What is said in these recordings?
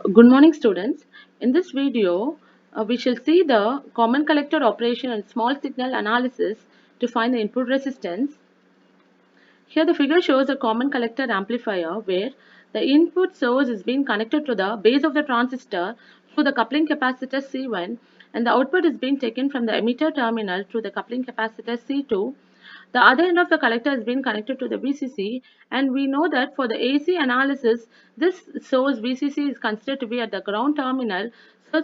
Good morning, students. In this video, we shall see the common collector operation and small signal analysis to find the input resistance. Here the figure shows a common collector amplifier where the input source is being connected to the base of the transistor through the coupling capacitor C1, and the output is being taken from the emitter terminal through the coupling capacitor C2. The other end of the collector has been connected to the VCC, and we know that for the AC analysis, this source VCC is considered to be at the ground terminal.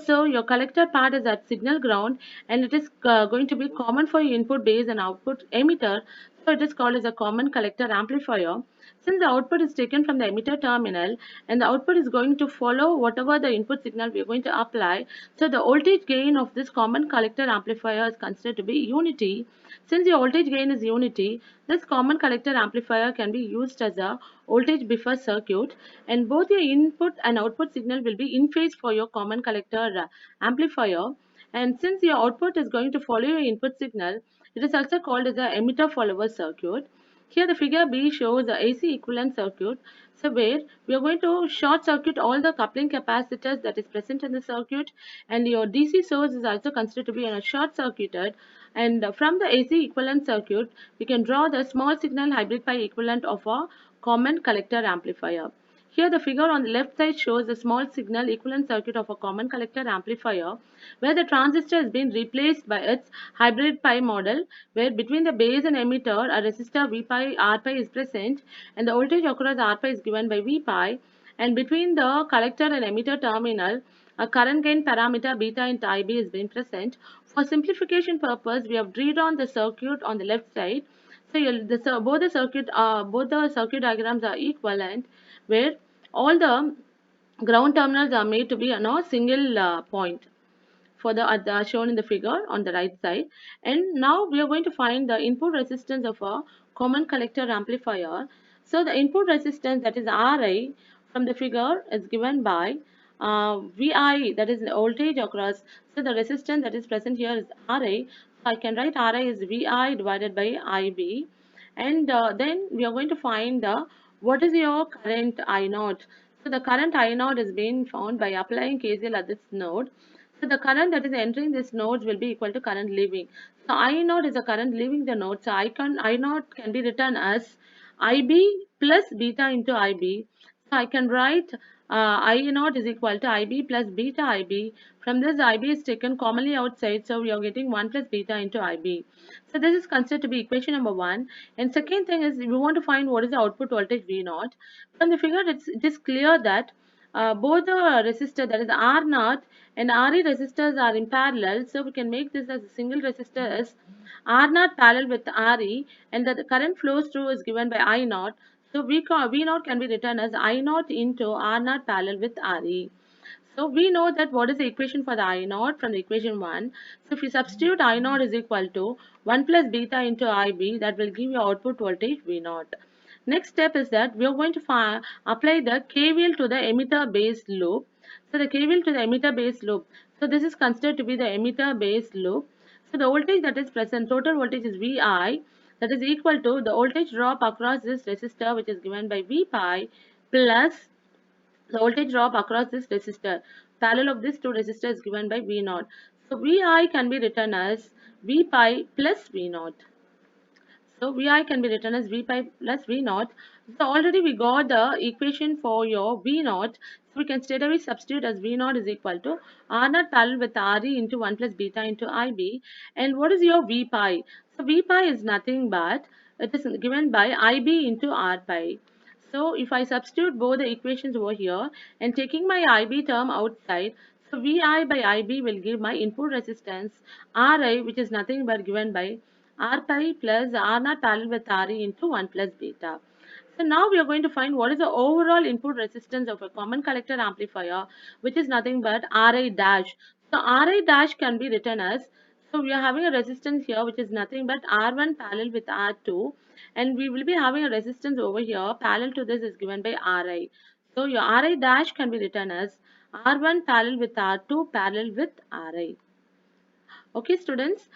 So your collector part is at signal ground, and it is going to be common for your input base and output emitter. So it is called as a common collector amplifier. Since the output is taken from the emitter terminal and the output is going to follow whatever the input signal we are going to apply, so the voltage gain of this common collector amplifier is considered to be unity. Since your voltage gain is unity, this common collector amplifier can be used as a voltage buffer circuit, and both your input and output signal will be in phase for your common collector amplifier. And since your output is going to follow your input signal, it is also called as a emitter follower circuit. Here the figure B shows the AC equivalent circuit. So where we are going to short circuit all the coupling capacitors that is present in the circuit, and your DC source is also considered to be in a short circuited, and from the AC equivalent circuit we can draw the small signal hybrid pi equivalent of a common collector amplifier. Here the figure on the left side shows the small signal equivalent circuit of a common collector amplifier where the transistor has been replaced by its hybrid pi model, where between the base and emitter a resistor V pi R pi is present, and the voltage across R pi is given by V pi, and between the collector and emitter terminal a current gain parameter beta into IB is being present. For simplification purpose, we have drawn the circuit on the left side. So both the circuit diagrams are equivalent, where all the ground terminals are made to be on a single point for the shown in the figure on the right side. And now we are going to find the input resistance of a common collector amplifier. So the input resistance, that is Ri, from the figure is given by Vi, that is the voltage across. So the resistance that is present here is Ra. So I can write Ra is Vi divided by Ib, and then we are going to find the what is your current I naught. So the current I naught is being found by applying KCL at this node. So the current that is entering this node will be equal to current leaving. So I naught is the current leaving the node. So I naught can be written as IB plus beta into IB. So I can write I naught is equal to IB plus beta IB. From this, IB is taken commonly outside, so we are getting 1 plus beta into IB. So this is considered to be equation number 1. And second thing is we want to find what is the output voltage V naught. From the figure, it is clear that both the resistor, that is R naught and RE resistors, are in parallel. So we can make this as a single resistor as R naught parallel with RE, and the current flows through is given by I naught. So V naught can be written as I naught into R naught parallel with RE. So we know that what is the equation for the I naught from the equation 1. So if you substitute I naught is equal to 1 plus beta into IB, that will give you output voltage V naught. Next step is that we are going to apply the KVL to the emitter base loop. So the KVL to the emitter base loop. So this is considered to be the emitter base loop. So the voltage that is present, total voltage is VI, that is equal to the voltage drop across this resistor, which is given by V pi, plus the voltage drop across this resistor. Parallel of these two resistors is given by V naught. So Vi can be written as V pi plus V naught. So Vi can be written as V pi plus V naught. So already we got the equation for your V naught. So we can straight away substitute as V naught is equal to R naught parallel with Re into 1 plus beta into Ib. And what is your V pi? So V pi is nothing but it is given by Ib into R pi. So if I substitute both the equations over here and taking my Ib term outside, so Vi by Ib will give my input resistance Ri, which is nothing but given by R pi plus R naught parallel with Re into 1 plus beta. So now we are going to find what is the overall input resistance of a common collector amplifier, which is nothing but Ri dash. So Ri dash can be written as, so we are having a resistance here which is nothing but R1 parallel with R2, and we will be having a resistance over here parallel to this is given by Ri. So your Ri dash can be written as R1 parallel with R2 parallel with Ri. Okay students,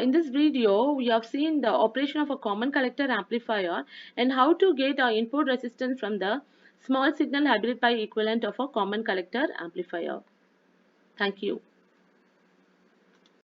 in this video we have seen the operation of a common collector amplifier and how to get our input resistance from the small signal hybrid pi equivalent of a common collector amplifier. Thank you.